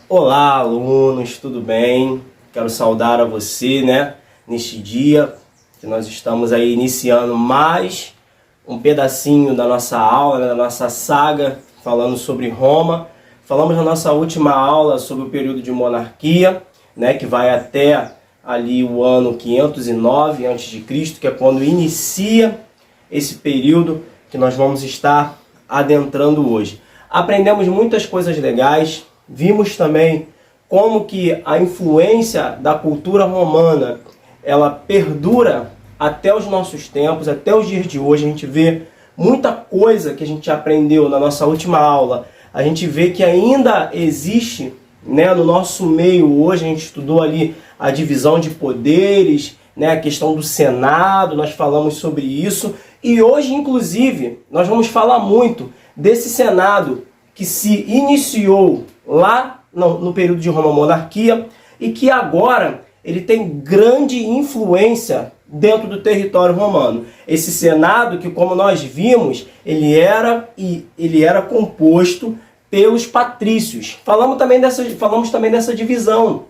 Olá, alunos, tudo bem? Quero saudar a você, neste dia que nós estamos aí iniciando mais um pedacinho da nossa aula, da nossa saga, falando sobre Roma. Falamos na nossa última aula sobre o período de monarquia, que vai até ali o ano 509 a.C., que é quando inicia esse período que nós vamos estar adentrando hoje. Aprendemos muitas coisas legais, vimos também como que a influência da cultura romana ela perdura até os nossos tempos, até os dias de hoje. A gente vê muita coisa que a gente aprendeu na nossa última aula. A gente vê que ainda existe, no nosso meio hoje. A gente estudou ali a divisão de poderes, a questão do Senado, nós falamos sobre isso. E hoje, inclusive, nós vamos falar muito desse Senado que se iniciou lá no período de Roma Monarquia e que agora ele tem grande influência dentro do território romano. Esse Senado que, como nós vimos, ele era composto pelos patrícios. Falamos também dessa divisão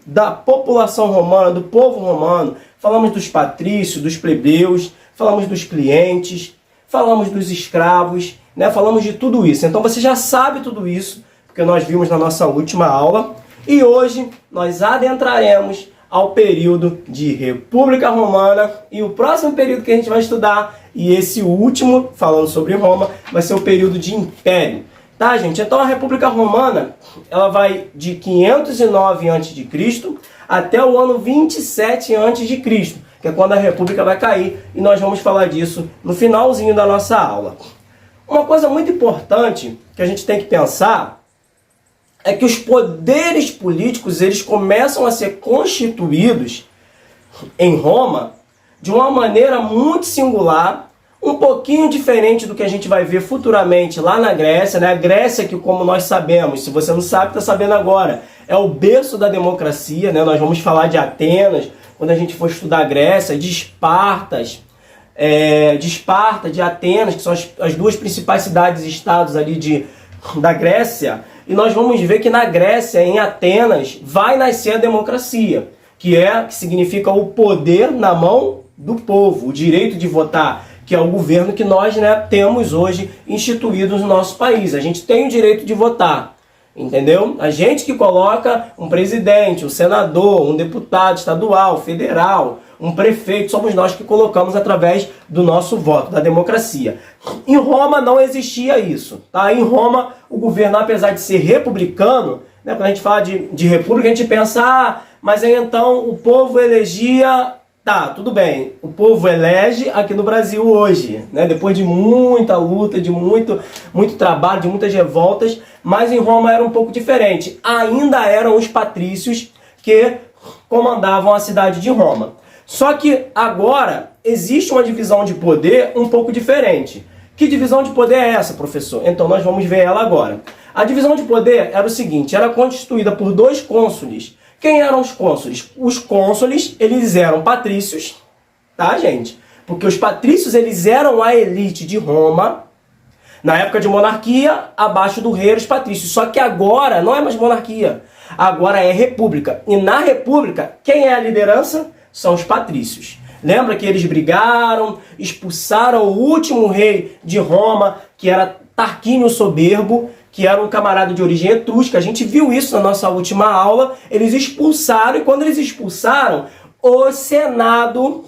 da população romana, do povo romano. Falamos dos patrícios, dos plebeus, falamos dos clientes, falamos dos escravos, falamos de tudo isso. Então você já sabe tudo isso, porque nós vimos na nossa última aula. E hoje nós adentraremos ao período de República Romana. E o próximo período que a gente vai estudar, e esse último, falando sobre Roma, vai ser o período de Império. Tá, gente? Então a República Romana, ela vai de 509 a.C. até o ano 27 a.C., que é quando a República vai cair, e nós vamos falar disso no finalzinho da nossa aula. Uma coisa muito importante que a gente tem que pensar é que os poderes políticos eles começam a ser constituídos em Roma de uma maneira muito singular, um pouquinho diferente do que a gente vai ver futuramente lá na Grécia. A Grécia que, como nós sabemos, se você não sabe, está sabendo agora, é o berço da democracia. Nós vamos falar de Atenas, quando a gente for estudar a Grécia, de Esparta, de Atenas, que são as duas principais cidades-estados ali da Grécia. E nós vamos ver que na Grécia, em Atenas, vai nascer a democracia, que significa o poder na mão do povo, o direito de votar, que é o governo que nós temos hoje instituído no nosso país. A gente tem o direito de votar, entendeu? A gente que coloca um presidente, um senador, um deputado estadual, federal, um prefeito, somos nós que colocamos através do nosso voto, da democracia. Em Roma não existia isso. Tá? Em Roma, o governo, apesar de ser republicano, quando a gente fala de república, a gente pensa, mas aí então o povo elegia. Tá, tudo bem, o povo elege aqui no Brasil hoje, depois de muita luta, de muito trabalho, de muitas revoltas, mas em Roma era um pouco diferente. Ainda eram os patrícios que comandavam a cidade de Roma. Só que agora existe uma divisão de poder um pouco diferente. Que divisão de poder é essa, professor? Então nós vamos ver ela agora. A divisão de poder era o seguinte, era constituída por dois cônsules. Quem eram os cônsules? Os cônsules, eles eram patrícios, tá, gente? Porque os patrícios, eles eram a elite de Roma. Na época de monarquia, abaixo do rei eram os patrícios. Só que agora não é mais monarquia, agora é república. E na república, quem é a liderança? São os patrícios. Lembra que eles brigaram, expulsaram o último rei de Roma, que era Tarquínio o Soberbo, que era um camarada de origem etrusca. A gente viu isso na nossa última aula. Eles expulsaram, e quando eles expulsaram, o Senado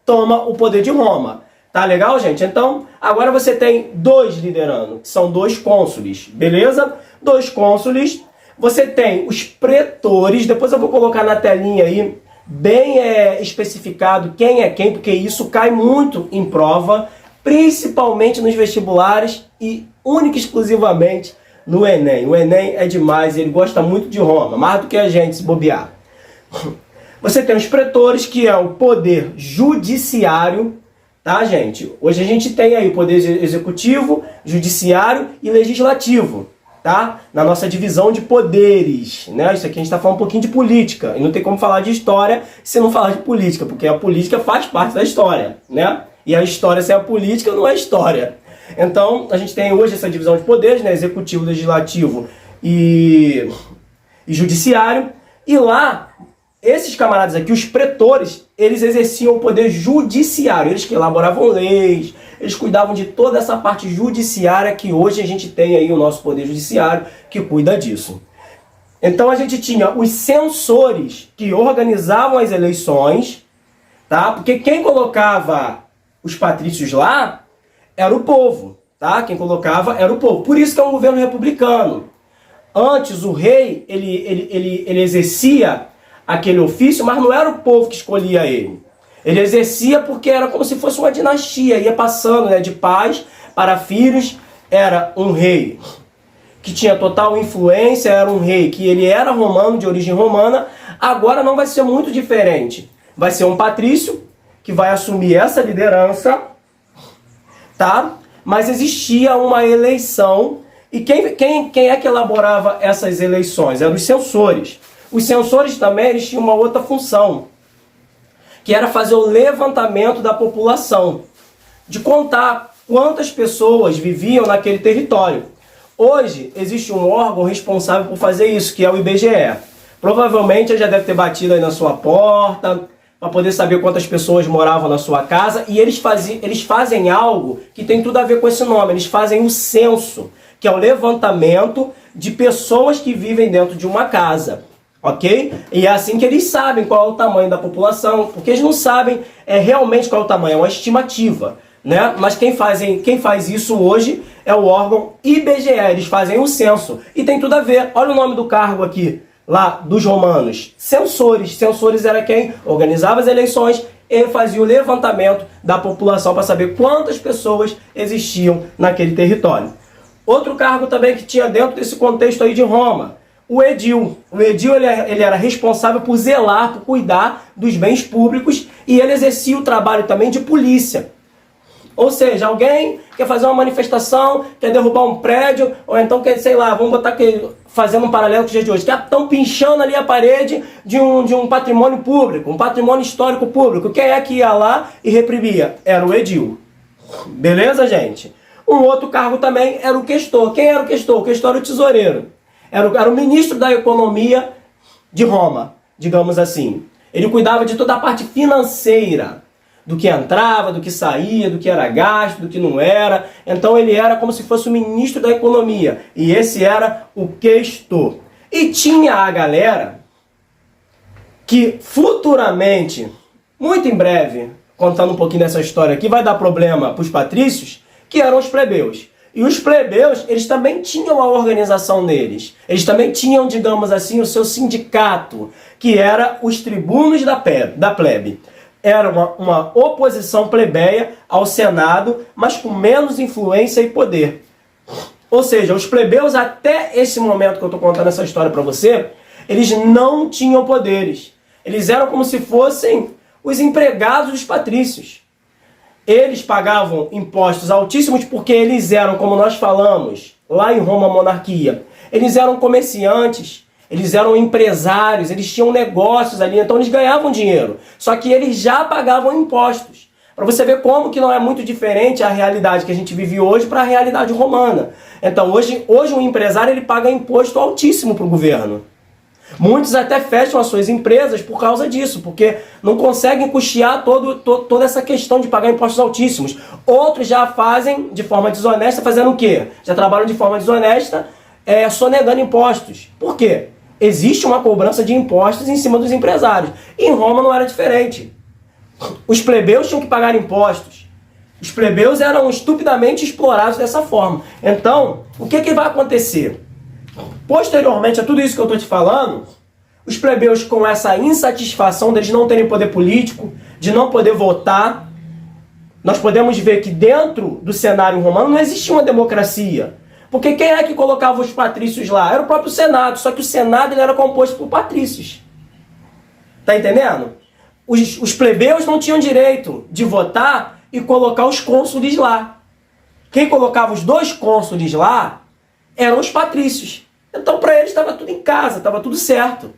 toma o poder de Roma. Tá legal, gente? Então, agora você tem dois liderando, que são dois cônsules, beleza? Dois cônsules. Você tem os pretores, depois eu vou colocar na telinha aí, bem especificado quem é quem, porque isso cai muito em prova, principalmente nos vestibulares e única e exclusivamente no Enem. O Enem é demais, ele gosta muito de Roma, mais do que a gente se bobear. Você tem os pretores, que é o poder judiciário, tá, gente? Hoje a gente tem aí o poder executivo, judiciário e legislativo, tá? Na nossa divisão de poderes, Isso aqui a gente está falando um pouquinho de política, e não tem como falar de história se não falar de política, porque a política faz parte da história, E a história sem a política não é história. Então, a gente tem hoje essa divisão de poderes, executivo, legislativo e judiciário. E lá, esses camaradas aqui, os pretores, eles exerciam o poder judiciário, eles que elaboravam leis, eles cuidavam de toda essa parte judiciária que hoje a gente tem aí o nosso poder judiciário que cuida disso. Então a gente tinha os censores que organizavam as eleições, tá? Porque quem colocava os patrícios lá era o povo, tá? Quem colocava era o povo. Por isso que é um governo republicano. Antes o rei, ele exercia aquele ofício, mas não era o povo que escolhia ele. Ele exercia porque era como se fosse uma dinastia, ia passando, né, de pais para filhos. Era um rei que tinha total influência, era um rei que ele era romano, de origem romana. Agora não vai ser muito diferente. Vai ser um patrício que vai assumir essa liderança, tá? Mas existia uma eleição. E quem é que elaborava essas eleições? Eram os censores. Os censores também eles tinham uma outra função, que era fazer o levantamento da população, de contar quantas pessoas viviam naquele território. Hoje existe um órgão responsável por fazer isso, que é o IBGE. Provavelmente ele já deve ter batido aí na sua porta, para poder saber quantas pessoas moravam na sua casa, e eles fazem algo que tem tudo a ver com esse nome, eles fazem o censo, que é o levantamento de pessoas que vivem dentro de uma casa, ok? E é assim que eles sabem qual é o tamanho da população, porque eles não sabem realmente qual é o tamanho, é uma estimativa, né? Mas quem faz isso hoje é o órgão IBGE, eles fazem o censo, e tem tudo a ver, olha o nome do cargo aqui, lá dos romanos, censores. Censores era quem organizava as eleições e fazia o levantamento da população para saber quantas pessoas existiam naquele território. Outro cargo também que tinha dentro desse contexto aí de Roma, o edil. O edil ele era responsável por zelar, por cuidar dos bens públicos, e ele exercia o trabalho também de polícia. Ou seja, alguém quer fazer uma manifestação, quer derrubar um prédio, ou então quer, sei lá, vamos botar aqui, fazendo um paralelo com os dias de hoje, que estão pinchando ali a parede de um patrimônio público, um patrimônio histórico público. Quem é que ia lá e reprimia? Era o edil. Beleza, gente? Um outro cargo também era o questor. Quem era o questor? O questor era o tesoureiro. Era o ministro da economia de Roma, digamos assim. Ele cuidava de toda a parte financeira, do que entrava, do que saía, do que era gasto, do que não era. Então ele era como se fosse o ministro da economia. E esse era o questor. E tinha a galera que futuramente, muito em breve, contando um pouquinho dessa história aqui, vai dar problema para os patrícios, que eram os plebeus. E os plebeus, eles também tinham a organização deles. Eles também tinham, digamos assim, o seu sindicato, que era os tribunos da plebe. Era uma oposição plebeia ao Senado, mas com menos influência e poder. Ou seja, os plebeus, até esse momento que eu estou contando essa história para você, eles não tinham poderes. Eles eram como se fossem os empregados dos patrícios. Eles pagavam impostos altíssimos porque eles eram, como nós falamos, lá em Roma, monarquia, eles eram comerciantes, eles eram empresários, eles tinham negócios ali, então eles ganhavam dinheiro. Só que eles já pagavam impostos. Para você ver como que não é muito diferente a realidade que a gente vive hoje para a realidade romana. Então hoje um empresário ele paga imposto altíssimo para o governo. Muitos até fecham as suas empresas por causa disso, porque não conseguem custear toda essa questão de pagar impostos altíssimos. Outros já fazem de forma desonesta, fazendo o quê? Já trabalham de forma desonesta, sonegando impostos. Por quê? Existe uma cobrança de impostos em cima dos empresários. E em Roma não era diferente. Os plebeus tinham que pagar impostos. Os plebeus eram estupidamente explorados dessa forma. Então, o que vai acontecer? Posteriormente a tudo isso que eu estou te falando, os plebeus, com essa insatisfação deles não terem poder político, de não poder votar, nós podemos ver que dentro do cenário romano não existia uma democracia. Porque quem é que colocava os patrícios lá? Era o próprio Senado, só que o Senado ele era composto por patrícios. Tá entendendo? Os plebeus não tinham direito de votar e colocar os cônsules lá. Quem colocava os dois cônsules lá eram os patrícios. Então para eles estava tudo em casa, estava tudo certo.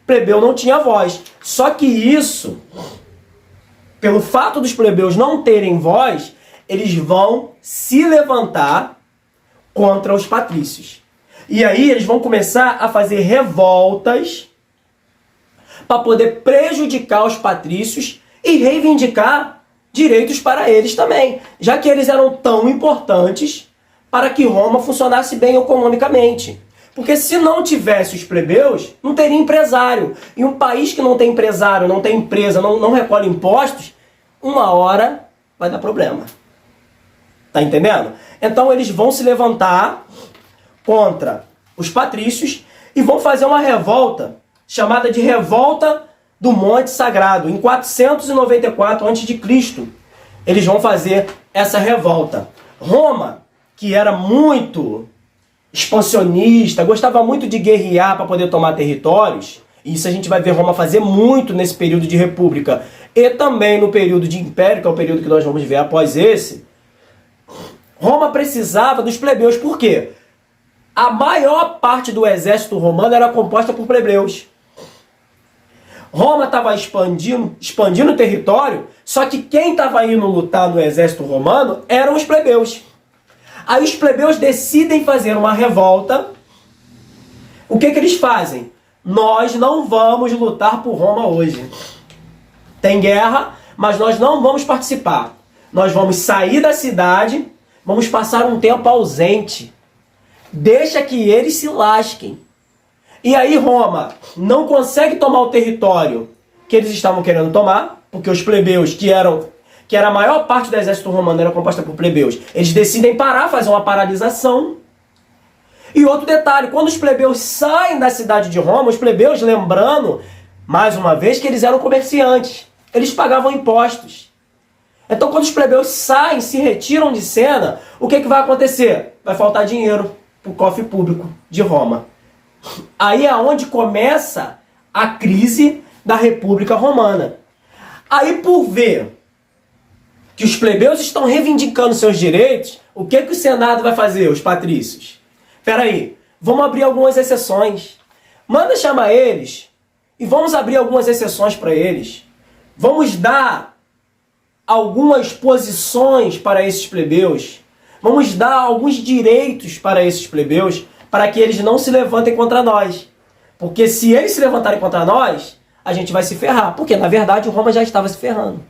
Plebeu não tinha voz. Só que isso, pelo fato dos plebeus não terem voz, eles vão se levantar contra os patrícios. E aí eles vão começar a fazer revoltas para poder prejudicar os patrícios e reivindicar direitos para eles também, já que eles eram tão importantes para que Roma funcionasse bem economicamente. Porque se não tivesse os plebeus, não teria empresário. E um país que não tem empresário, não tem empresa, não recolhe impostos, uma hora vai dar problema. Tá entendendo? Então eles vão se levantar contra os patrícios e vão fazer uma revolta chamada de Revolta do Monte Sagrado, em 494 a.C. Eles vão fazer essa revolta. Roma, que era muito expansionista, gostava muito de guerrear para poder tomar territórios, e isso a gente vai ver Roma fazer muito nesse período de república, e também no período de império, que é o período que nós vamos ver após esse. Roma precisava dos plebeus, por quê? A maior parte do exército romano era composta por plebeus. Roma estava expandindo o território, só que quem estava indo lutar no exército romano eram os plebeus. Aí os plebeus decidem fazer uma revolta. O que eles fazem? Nós não vamos lutar por Roma hoje. Tem guerra, mas nós não vamos participar. Nós vamos sair da cidade, vamos passar um tempo ausente. Deixa que eles se lasquem. E aí Roma não consegue tomar o território que eles estavam querendo tomar, porque os plebeus, que era a maior parte do exército romano, era composta por plebeus, eles decidem parar, fazer uma paralisação. E outro detalhe, quando os plebeus saem da cidade de Roma, os plebeus, lembrando, mais uma vez, que eles eram comerciantes, eles pagavam impostos. Então quando os plebeus saem, se retiram de cena, o que vai acontecer? Vai faltar dinheiro para o cofre público de Roma. Aí é onde começa a crise da República Romana. Aí por ver que os plebeus estão reivindicando seus direitos, o que o Senado vai fazer, os patrícios? Espera aí, vamos abrir algumas exceções. Manda chamar eles e vamos abrir algumas exceções para eles. Vamos dar algumas posições para esses plebeus. Vamos dar alguns direitos para esses plebeus, para que eles não se levantem contra nós. Porque se eles se levantarem contra nós, a gente vai se ferrar. Porque, na verdade, Roma já estava se ferrando.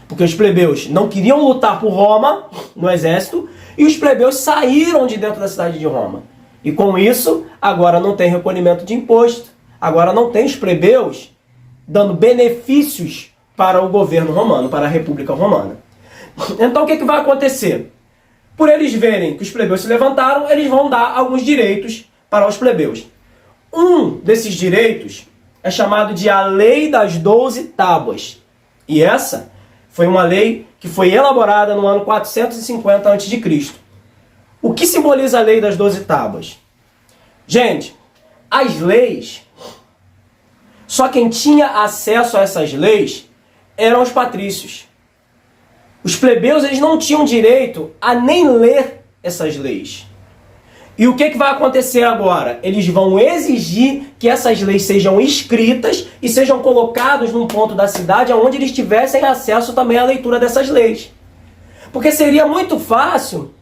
Porque os plebeus não queriam lutar por Roma no exército, e os plebeus saíram de dentro da cidade de Roma. E com isso, agora não tem recolhimento de imposto. Agora não tem os plebeus dando benefícios para o governo romano, para a República Romana. Então o que vai acontecer? Por eles verem que os plebeus se levantaram, eles vão dar alguns direitos para os plebeus. Um desses direitos é chamado de a Lei das 12 Tábuas. E essa foi uma lei que foi elaborada no ano 450 a.C. O que simboliza a Lei das 12 Tábuas? Gente, as leis, só quem tinha acesso a essas leis eram os patrícios. Os plebeus, eles não tinham direito a nem ler essas leis. E o que vai acontecer agora? Eles vão exigir que essas leis sejam escritas e sejam colocadas num ponto da cidade onde eles tivessem acesso também à leitura dessas leis. Porque seria muito fácil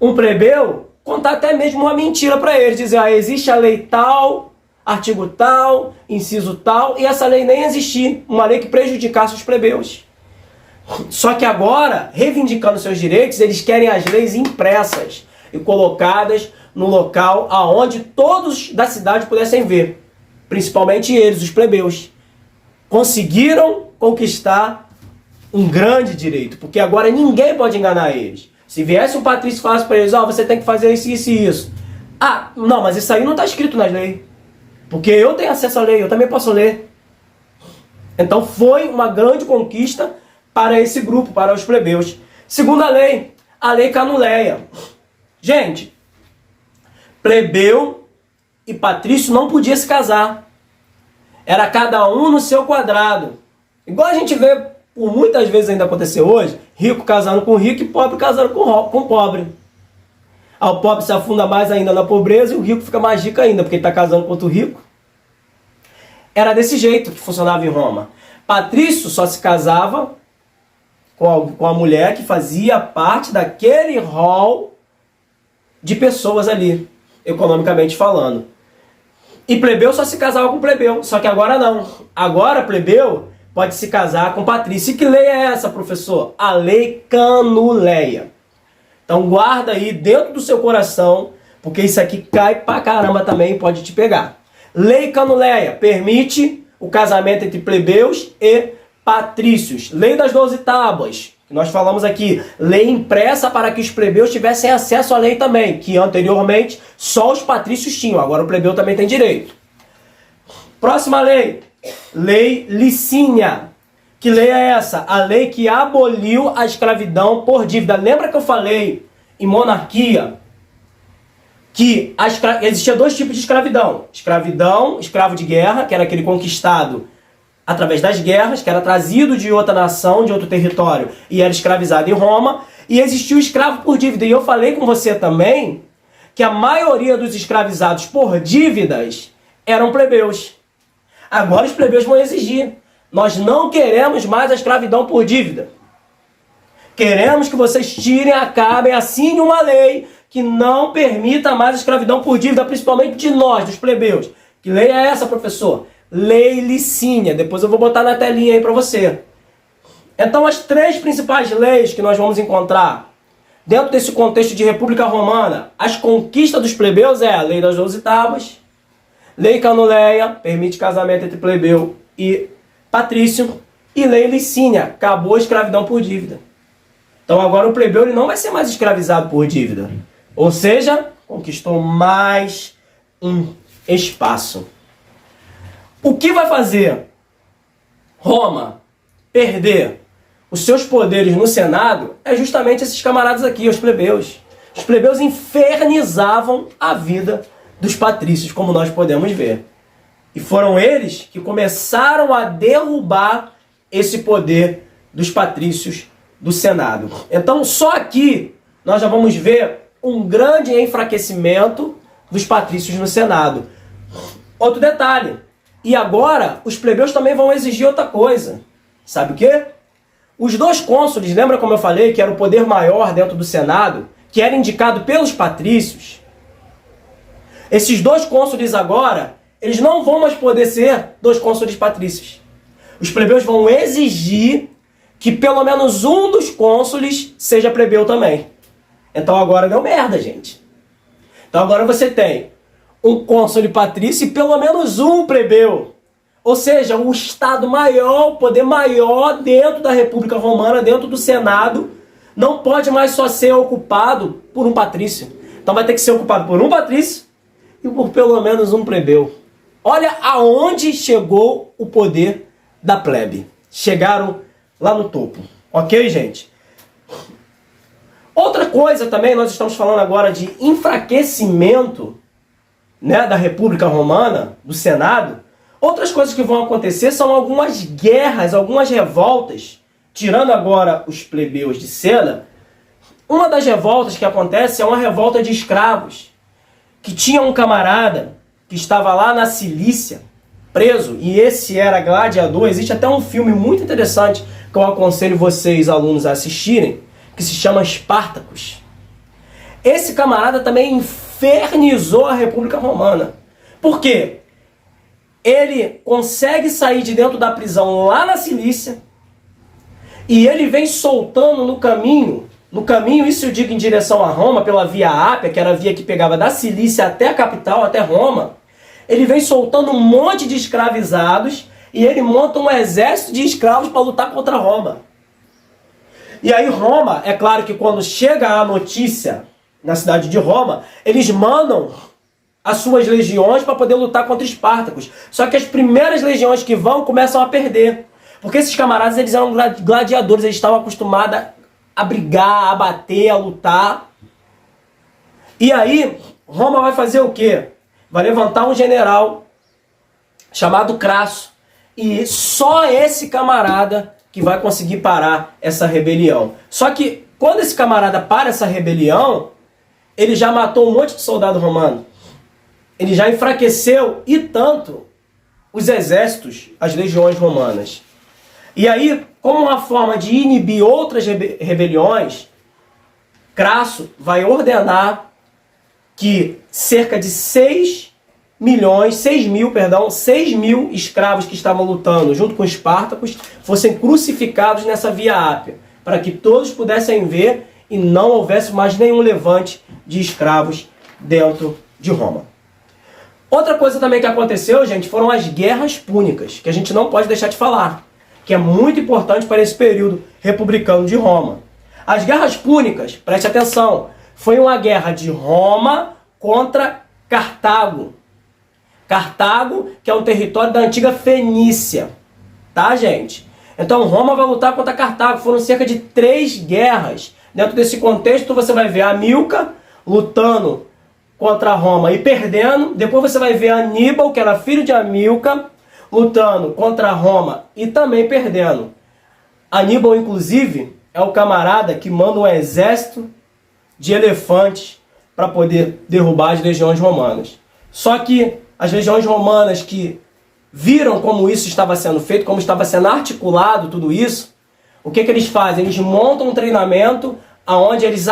um plebeu contar até mesmo uma mentira para eles, dizer, existe a lei tal, artigo tal, inciso tal, e essa lei nem existir, uma lei que prejudicasse os plebeus. Só que agora, reivindicando seus direitos, eles querem as leis impressas e colocadas no local aonde todos da cidade pudessem ver. Principalmente eles, os plebeus. Conseguiram conquistar um grande direito, porque agora ninguém pode enganar eles. Se viesse um patrício e falasse para eles, você tem que fazer isso, isso e isso. Não, mas isso aí não está escrito nas leis. Porque eu tenho acesso à lei, eu também posso ler. Então foi uma grande conquista para esse grupo, para os plebeus. Segunda lei, a Lei Canuleia. Gente, plebeu e patrício não podia se casar. Era cada um no seu quadrado. Igual a gente vê, por muitas vezes ainda acontecer hoje, rico casando com rico e pobre casando com pobre. O pobre se afunda mais ainda na pobreza e o rico fica mais rico ainda, porque ele está casando com outro rico. Era desse jeito que funcionava em Roma. Patrício só se casava com a mulher que fazia parte daquele rol de pessoas ali. economicamente falando. E plebeu só se casava com plebeu, só que agora não. Agora plebeu pode se casar com patrício. E que lei é essa, professor? A lei Canuleia. Então guarda aí dentro do seu coração, porque isso aqui cai pra caramba também, pode te pegar. Lei Canuleia permite o casamento entre plebeus e patrícios. Lei das 12 tábuas, que nós falamos aqui. Lei impressa para que os plebeus tivessem acesso à lei também, que anteriormente só os patrícios tinham, agora o plebeu também tem direito. Próxima lei. Lei Licínia. Que lei é essa? A lei que aboliu a escravidão por dívida. Lembra que eu falei em monarquia que existia dois tipos de escravidão. Escravidão, escravo de guerra, que era aquele conquistado através das guerras, que era trazido de outra nação, de outro território, e era escravizado em Roma. E existia o escravo por dívida. E eu falei com você também que a maioria dos escravizados por dívidas eram plebeus. Agora os plebeus vão exigir. Nós não queremos mais a escravidão por dívida. Queremos que vocês tirem, acabem, assinem uma lei que não permita mais a escravidão por dívida, principalmente de nós, dos plebeus. Que lei é essa, professor? Lei Licínia. Depois eu vou botar na telinha aí para você. Então, as três principais leis que nós vamos encontrar dentro desse contexto de República Romana, as conquistas dos plebeus é a lei das 12 tábuas, lei Canuleia, permite casamento entre plebeu e patrício, e lei Licínia, acabou a escravidão por dívida. Então agora o plebeu ele não vai ser mais escravizado por dívida. Ou seja, conquistou mais um espaço. O que vai fazer Roma perder os seus poderes no Senado é justamente esses camaradas aqui, os plebeus. Os plebeus infernizavam a vida dos patrícios, como nós podemos ver. E foram eles que começaram a derrubar esse poder dos patrícios do Senado. Então, só aqui nós já vamos ver um grande enfraquecimento dos patrícios no Senado. Outro detalhe. E agora, os plebeus também vão exigir outra coisa. Sabe o quê? Os dois cônsules, lembra como eu falei que era o poder maior dentro do Senado, que era indicado pelos patrícios? Esses dois cônsules agora, eles não vão mais poder ser dois cônsules patrícios. Os plebeus vão exigir que pelo menos um dos cônsules seja plebeu também. Então agora deu merda, gente. Então agora você tem um cônsul patrício e pelo menos um plebeu. Ou seja, o Estado maior, o poder maior dentro da República Romana, dentro do Senado, não pode mais só ser ocupado por um patrício. Então vai ter que ser ocupado por um patrício e por pelo menos um plebeu. Olha aonde chegou o poder da plebe. Chegaram lá no topo. Ok, gente? Outra coisa também, nós estamos falando agora de enfraquecimento, né, da República Romana, do Senado. Outras coisas que vão acontecer são algumas guerras, algumas revoltas. Tirando agora os plebeus de cena, uma das revoltas que acontece é uma revolta de escravos. Que tinha um camarada que estava lá na Cilícia, preso, e esse era gladiador. Existe até um filme muito interessante que eu aconselho vocês, alunos, a assistirem, que se chama Espartacus. Esse camarada também infernizou a República Romana. Por quê? Ele consegue sair de dentro da prisão lá na Cilícia e ele vem soltando no caminho, isso eu digo em direção a Roma, pela Via Ápia, que era a via que pegava da Cilícia até a capital, até Roma. Ele vem soltando um monte de escravizados e ele monta um exército de escravos para lutar contra Roma. E aí Roma, é claro que quando chega a notícia na cidade de Roma, eles mandam as suas legiões para poder lutar contra Espartacus. Só que as primeiras legiões que vão começam a perder. Porque esses camaradas eles eram gladiadores, eles estavam acostumados a brigar, a bater, a lutar. E aí Roma vai fazer o quê? Vai levantar um general chamado Crasso. E só esse camarada que vai conseguir parar essa rebelião. Só que quando esse camarada para essa rebelião, ele já matou um monte de soldado romano. Ele já enfraqueceu e tanto os exércitos, as legiões romanas. E aí, como uma forma de inibir outras rebeliões, Crasso vai ordenar que cerca de 6 mil escravos que estavam lutando junto com os Espartacos fossem crucificados nessa Via Ápia, para que todos pudessem ver e não houvesse mais nenhum levante de escravos dentro de Roma. Outra coisa também que aconteceu, gente, foram as guerras púnicas, que a gente não pode deixar de falar, que é muito importante para esse período republicano de Roma. As guerras púnicas, preste atenção, foi uma guerra de Roma contra Cartago. Cartago, que é um território da antiga Fenícia. Tá, gente? Então Roma vai lutar contra Cartago. Foram cerca de 3 guerras. Dentro desse contexto você vai ver Hamilcar lutando contra Roma e perdendo. Depois você vai ver Aníbal, que era filho de Hamilcar, lutando contra Roma e também perdendo. Aníbal, inclusive, é o camarada que manda um exército de elefantes para poder derrubar as legiões romanas. Só que as legiões romanas que viram como isso estava sendo feito, como estava sendo articulado tudo isso, o que eles fazem? Eles montam um treinamento onde eles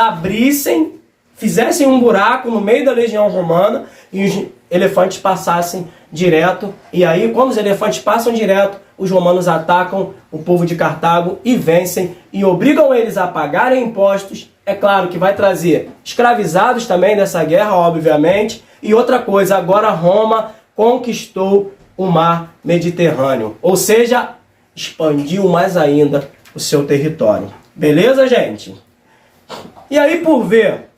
fizessem um buraco no meio da legião romana e os elefantes passassem direto. E aí, quando os elefantes passam direto, os romanos atacam o povo de Cartago e vencem e obrigam eles a pagarem impostos. É claro que vai trazer escravizados também nessa guerra, obviamente. E outra coisa, agora Roma conquistou o mar Mediterrâneo. Ou seja, expandiu mais ainda o seu território. Beleza, gente? E aí, por ver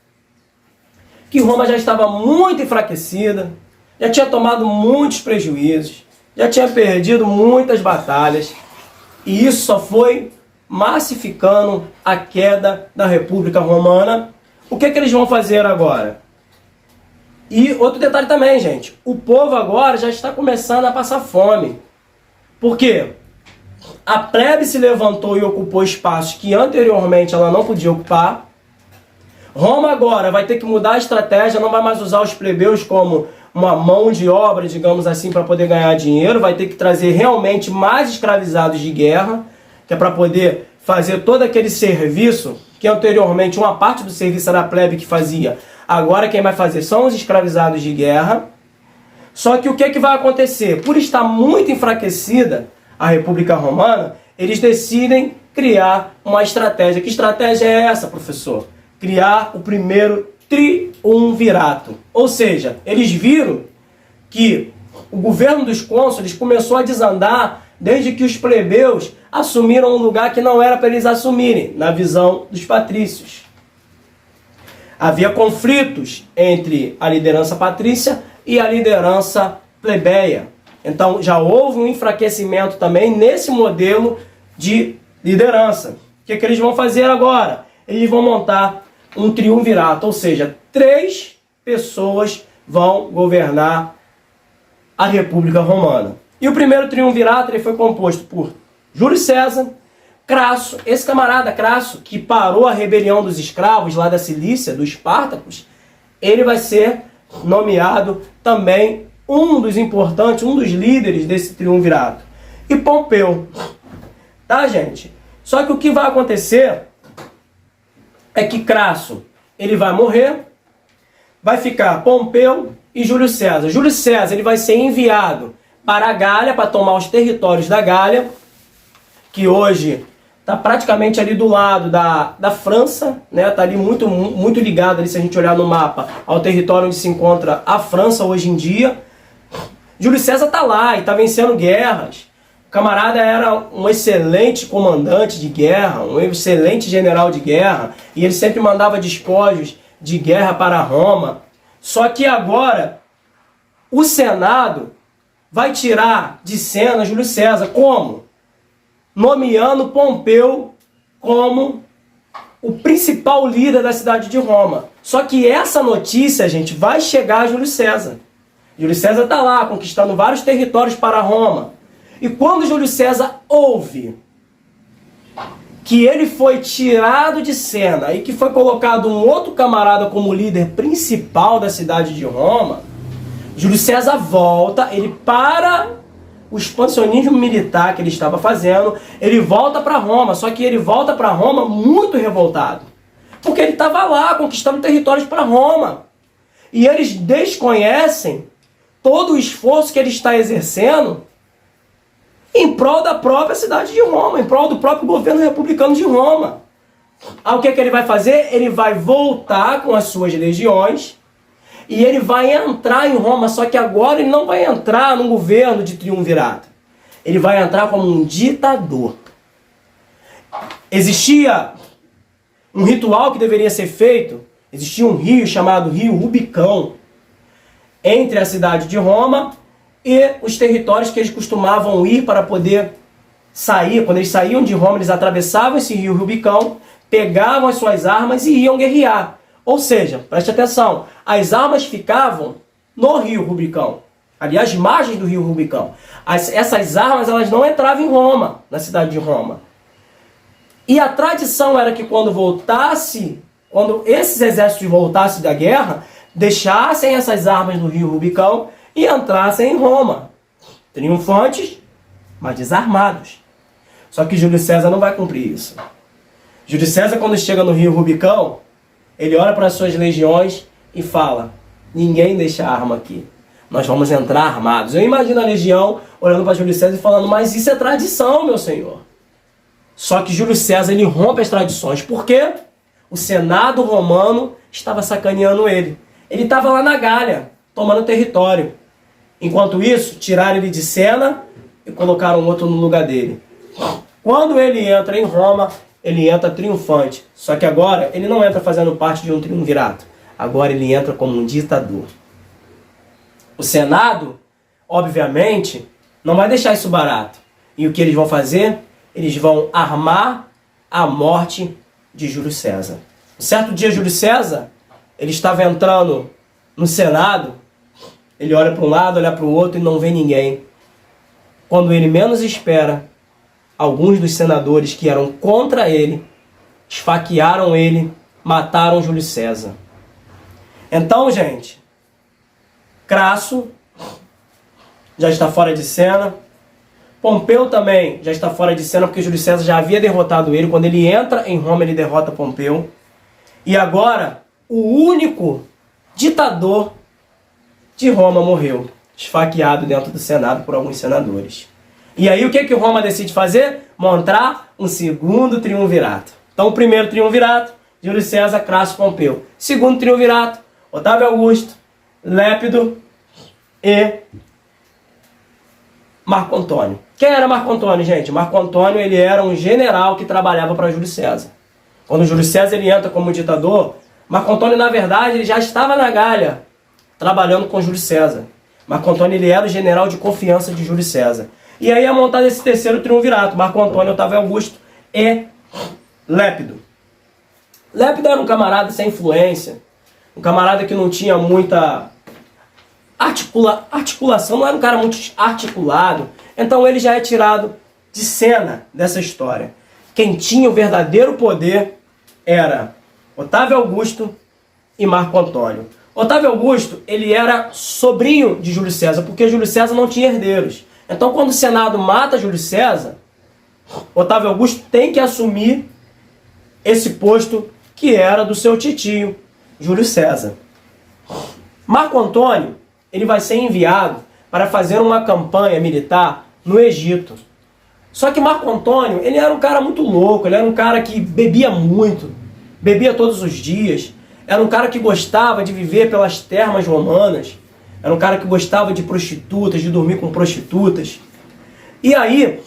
que Roma já estava muito enfraquecida, já tinha tomado muitos prejuízos, já tinha perdido muitas batalhas, e isso só foi massificando a queda da República Romana. O que eles vão fazer agora? E outro detalhe também, gente, o povo agora já está começando a passar fome. Por quê? A plebe se levantou e ocupou espaços que anteriormente ela não podia ocupar. Roma agora vai ter que mudar a estratégia, não vai mais usar os plebeus como uma mão de obra, digamos assim, para poder ganhar dinheiro, vai ter que trazer realmente mais escravizados de guerra, que é para poder fazer todo aquele serviço que anteriormente uma parte do serviço era a plebe que fazia. Agora quem vai fazer são os escravizados de guerra. Só que o que vai acontecer? Por estar muito enfraquecida a República Romana, eles decidem criar uma estratégia. Que estratégia é essa, professor? Criar o primeiro triunvirato. Ou seja, eles viram que o governo dos cônsules começou a desandar desde que os plebeus assumiram um lugar que não era para eles assumirem, na visão dos patrícios. Havia conflitos entre a liderança patrícia e a liderança plebeia. Então já houve um enfraquecimento também nesse modelo de liderança. O que eles vão fazer agora? Eles vão montar um triunvirato, ou seja, 3 pessoas vão governar a República Romana. E o primeiro triunvirato ele foi composto por Júlio César, Crasso, esse camarada Crasso, que parou a rebelião dos escravos lá da Cilícia, dos Espartacos, ele vai ser nomeado também um dos importantes, um dos líderes desse triunvirato. E Pompeu. Tá, gente? Só que o que vai acontecer é que Crasso ele vai morrer, vai ficar Pompeu e Júlio César. Júlio César ele vai ser enviado para a Gália, para tomar os territórios da Gália, que hoje está praticamente ali do lado da França, né? Está ali muito ligado, ali, se a gente olhar no mapa, ao território onde se encontra a França hoje em dia. Júlio César está lá e está vencendo guerras. O camarada era um excelente comandante de guerra, um excelente general de guerra, e ele sempre mandava despojos de guerra para Roma. Só que agora o Senado vai tirar de cena Júlio César. Como? Nomeando Pompeu como o principal líder da cidade de Roma. Só que essa notícia, gente, vai chegar a Júlio César. Júlio César está lá, conquistando vários territórios para Roma. E quando Júlio César ouve que ele foi tirado de cena e que foi colocado um outro camarada como líder principal da cidade de Roma, Júlio César volta, ele para o expansionismo militar que ele estava fazendo, ele volta para Roma, só que ele volta para Roma muito revoltado, porque ele estava lá conquistando territórios para Roma. E eles desconhecem todo o esforço que ele está exercendo em prol da própria cidade de Roma, em prol do próprio governo republicano de Roma. Aí o que ele vai fazer? Ele vai voltar com as suas legiões e ele vai entrar em Roma, só que agora ele não vai entrar num governo de triunvirato. Ele vai entrar como um ditador. Existia um ritual que deveria ser feito, existia um rio chamado Rio Rubicão, entre a cidade de Roma e os territórios que eles costumavam ir para poder sair. Quando eles saíam de Roma, eles atravessavam esse rio Rubicão, pegavam as suas armas e iam guerrear. Ou seja, preste atenção, as armas ficavam no rio Rubicão, ali às margens do rio Rubicão. Essas armas elas não entravam em Roma, na cidade de Roma. E a tradição era que quando esses exércitos voltassem da guerra, deixassem essas armas no rio Rubicão e entrassem em Roma, triunfantes, mas desarmados. Só que Júlio César não vai cumprir isso. Júlio César, quando chega no rio Rubicão, ele olha para as suas legiões e fala: ninguém deixa a arma aqui, nós vamos entrar armados. Eu imagino a legião olhando para Júlio César e falando: mas isso é tradição, meu senhor. Só que Júlio César ele rompe as tradições. Por quê? O Senado romano estava sacaneando ele. Ele estava lá na Gália, tomando território. Enquanto isso, tiraram ele de cena e colocaram outro no lugar dele. Quando ele entra em Roma, ele entra triunfante. Só que agora ele não entra fazendo parte de um triunvirato. Agora ele entra como um ditador. O Senado, obviamente, não vai deixar isso barato. E o que eles vão fazer? Eles vão armar a morte de Júlio César. Um certo dia, Júlio César, ele estava entrando no Senado, ele olha para um lado, olha para o outro e não vê ninguém. Quando ele menos espera, alguns dos senadores que eram contra ele, esfaquearam ele, mataram Júlio César. Então, gente, Crasso já está fora de cena. Pompeu também já está fora de cena, porque Júlio César já havia derrotado ele. Quando ele entra em Roma, ele derrota Pompeu. E agora, o único ditador de Roma morreu, esfaqueado dentro do Senado por alguns senadores. E aí o que Roma decide fazer? Montar um segundo triunvirato. Então o primeiro triunvirato, Júlio César, Crasso, Pompeu. Segundo triunvirato, Otávio Augusto, Lépido e Marco Antônio. Quem era Marco Antônio, gente? Marco Antônio ele era um general que trabalhava para Júlio César. Quando Júlio César ele entra como ditador, Marco Antônio, na verdade, ele já estava na Gália, trabalhando com Júlio César. Marco Antônio ele era o general de confiança de Júlio César. E aí é montado esse terceiro triunvirato, Marco Antônio, Otávio Augusto e Lépido. Lépido era um camarada sem influência, um camarada que não tinha muita articulação, não era um cara muito articulado, então ele já é tirado de cena dessa história. Quem tinha o verdadeiro poder era Otávio Augusto e Marco Antônio. Otávio Augusto, ele era sobrinho de Júlio César, porque Júlio César não tinha herdeiros. Então, quando o Senado mata Júlio César, Otávio Augusto tem que assumir esse posto que era do seu titio, Júlio César. Marco Antônio, ele vai ser enviado para fazer uma campanha militar no Egito. Só que Marco Antônio, ele era um cara muito louco, ele era um cara que bebia muito, bebia todos os dias, era um cara que gostava de viver pelas termas romanas, era um cara que gostava de prostitutas, de dormir com prostitutas. E aí,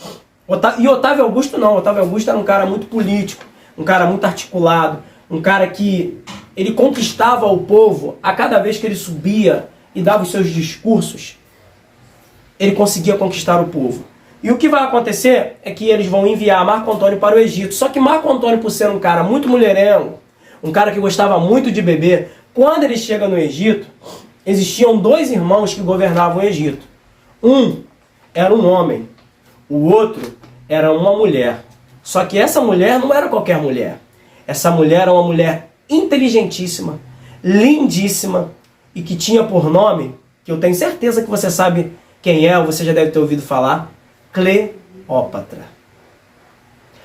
Otávio Augusto não, Otávio Augusto era um cara muito político, um cara muito articulado, um cara que ele conquistava o povo a cada vez que ele subia e dava os seus discursos, ele conseguia conquistar o povo. E o que vai acontecer é que eles vão enviar Marco Antônio para o Egito. Só que Marco Antônio, por ser um cara muito mulherengo, um cara que gostava muito de beber, quando ele chega no Egito, existiam dois irmãos que governavam o Egito. Um era um homem, o outro era uma mulher. Só que essa mulher não era qualquer mulher. Essa mulher era uma mulher inteligentíssima, lindíssima, e que tinha por nome, que eu tenho certeza que você sabe quem é, ou você já deve ter ouvido falar, Cleópatra.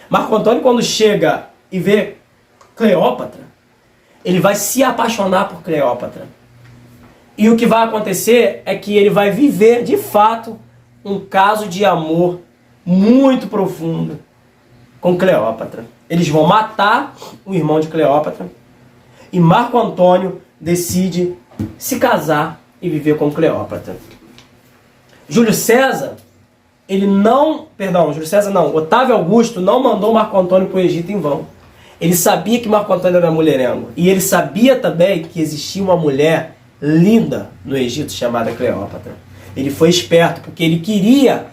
Marco Antônio, quando chega e vê Cleópatra, ele vai se apaixonar por Cleópatra. E o que vai acontecer é que ele vai viver, de fato, um caso de amor muito profundo com Cleópatra. Eles vão matar o irmão de Cleópatra e Marco Antônio decide se casar e viver com Cleópatra. Júlio César Otávio Augusto não mandou Marco Antônio para o Egito em vão. Ele sabia que Marco Antônio era mulherengo. E ele sabia também que existia uma mulher linda no Egito chamada Cleópatra. Ele foi esperto porque ele queria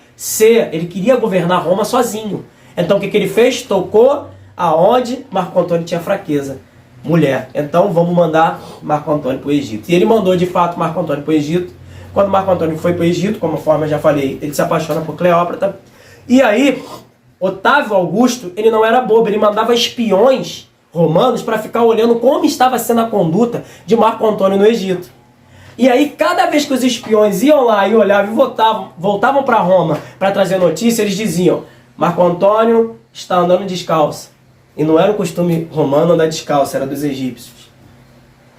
governar Roma sozinho. Então o que ele fez? Tocou aonde Marco Antônio tinha fraqueza. Mulher. Então vamos mandar Marco Antônio para o Egito. E ele mandou de fato Marco Antônio para o Egito. Quando Marco Antônio foi para o Egito, como eu já falei, ele se apaixona por Cleópatra. E aí, Otávio Augusto, ele não era bobo, ele mandava espiões romanos para ficar olhando como estava sendo a conduta de Marco Antônio no Egito. E aí, cada vez que os espiões iam lá e olhavam e voltavam para Roma para trazer notícia, eles diziam: Marco Antônio está andando descalço. E não era o costume romano andar descalço, era dos egípcios.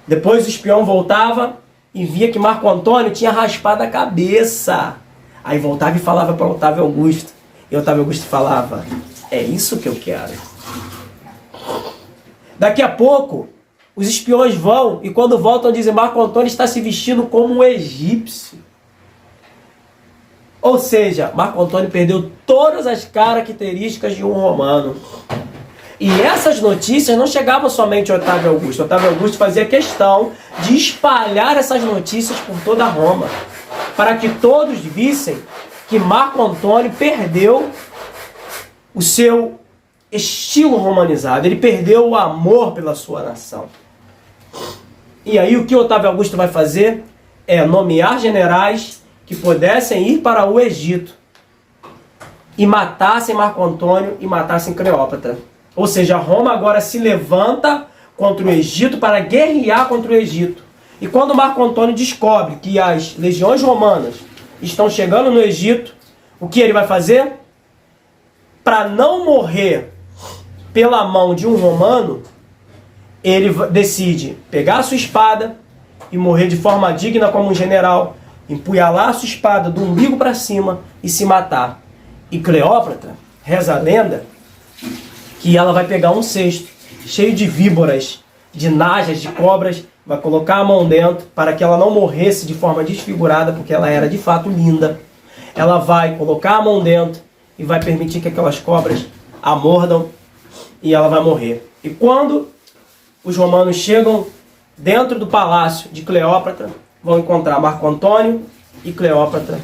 Depois o espião voltava e via que Marco Antônio tinha raspado a cabeça. Aí voltava e falava para Otávio Augusto. E Otávio Augusto falava: é isso que eu quero. Daqui a pouco, os espiões vão e quando voltam dizem: Marco Antônio está se vestindo como um egípcio. Ou seja, Marco Antônio perdeu todas as características de um romano. E essas notícias não chegavam somente a Otávio Augusto. Otávio Augusto fazia questão de espalhar essas notícias por toda Roma, para que todos vissem que Marco Antônio perdeu o seu estilo romanizado. Ele perdeu o amor pela sua nação. E aí o que Otávio Augusto vai fazer é nomear generais que pudessem ir para o Egito e matassem Marco Antônio e matassem Cleópatra. Ou seja, Roma agora se levanta contra o Egito para guerrear contra o Egito. E quando Marco Antônio descobre que as legiões romanas estão chegando no Egito, o que ele vai fazer? Para não morrer pela mão de um romano, ele decide pegar a sua espada e morrer de forma digna como um general, empunhalar a sua espada do umbigo para cima e se matar. E Cleópatra, reza a lenda, que ela vai pegar um cesto cheio de víboras, de najas, de cobras, vai colocar a mão dentro para que ela não morresse de forma desfigurada, porque ela era de fato linda. Ela vai colocar a mão dentro e vai permitir que aquelas cobras a mordam e ela vai morrer. E quando os romanos chegam dentro do palácio de Cleópatra, vão encontrar Marco Antônio e Cleópatra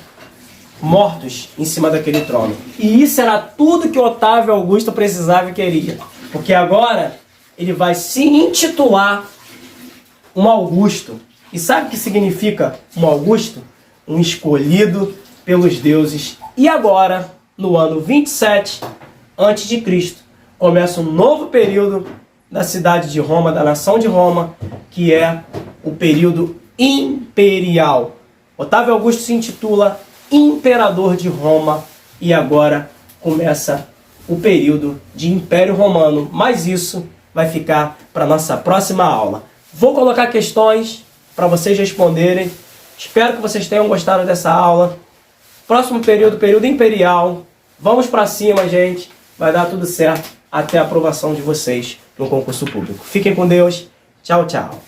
mortos em cima daquele trono. E isso era tudo que Otávio Augusto precisava e queria. Porque agora ele vai se intitular um Augusto. E sabe o que significa um Augusto? Um escolhido pelos deuses. E agora, no ano 27 a.C., começa um novo período da cidade de Roma, da nação de Roma, que é o período imperial. Otávio Augusto se intitula imperador de Roma e agora começa o período de Império Romano. Mas isso vai ficar para nossa próxima aula. Vou colocar questões para vocês responderem. Espero que vocês tenham gostado dessa aula. Próximo período, período imperial. Vamos para cima, gente. Vai dar tudo certo até a aprovação de vocês no concurso público. Fiquem com Deus. Tchau, tchau.